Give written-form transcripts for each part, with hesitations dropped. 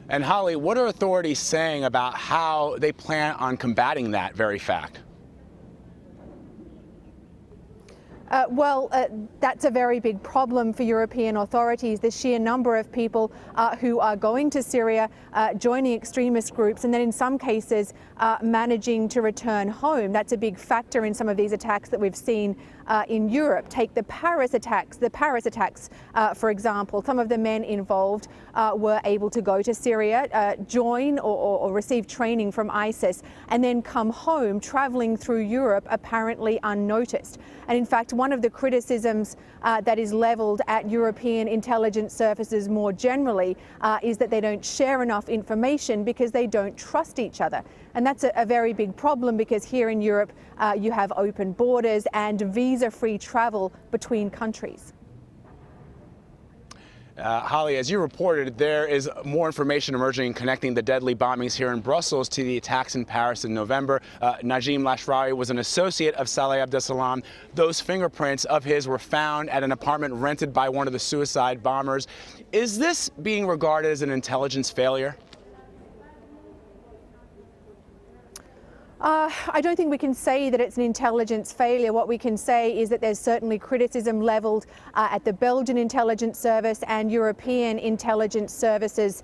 And Holly, what are authorities saying about how they plan on combating that very fact? That's a very big problem for European authorities, the sheer number of people who are going to Syria, joining extremist groups, and then in some cases managing to return home. That's a big factor in some of these attacks that we've seen in Europe. Take the Paris attacks. For example, some of the men involved were able to go to Syria, join or receive training from ISIS, and then come home, traveling through Europe apparently unnoticed. And in fact, one of the criticisms that is leveled at European intelligence services more generally is that they don't share enough information because they don't trust each other. And that's a very big problem, because here in Europe you have open borders and visa-free travel between countries. Holly, as you reported, there is more information emerging connecting the deadly bombings here in Brussels to the attacks in Paris in November. Najim Lashrawi was an associate of Salah Abdeslam. Those fingerprints of his were found at an apartment rented by one of the suicide bombers. Is this being regarded as an intelligence failure? I don't think we can say that it's an intelligence failure. What we can say is that there's certainly criticism levelled at the Belgian intelligence service and European intelligence services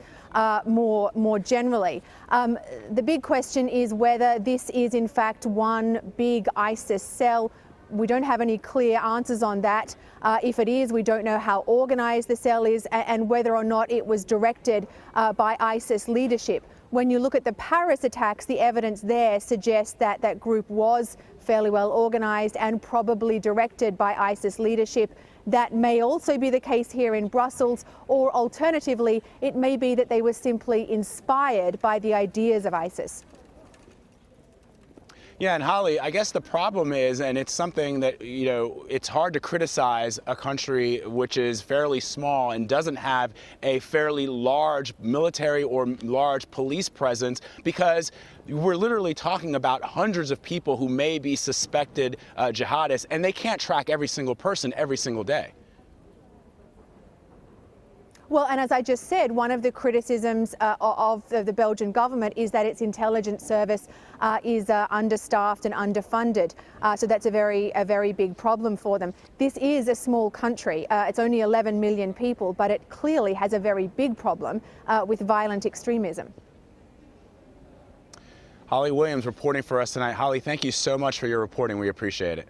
more generally. The big question is whether this is in fact one big ISIS cell. We don't have any clear answers on that. If it is, we don't know how organised the cell is and whether or not it was directed by ISIS leadership. When you look at the Paris attacks, the evidence there suggests that that group was fairly well organised and probably directed by ISIS leadership. That may also be the case here in Brussels, or alternatively, it may be that they were simply inspired by the ideas of ISIS. Yeah, and Holly, I guess the problem is, and it's something that, it's hard to criticize a country which is fairly small and doesn't have a fairly large military or large police presence, because we're literally talking about hundreds of people who may be suspected jihadists, and they can't track every single person every single day. Well, and as I just said, one of the criticisms of the Belgian government is that its intelligence service is understaffed and underfunded. So that's a very big problem for them. This is a small country. It's only 11 million people, but it clearly has a very big problem with violent extremism. Holly Williams reporting for us tonight. Holly, thank you so much for your reporting. We appreciate it.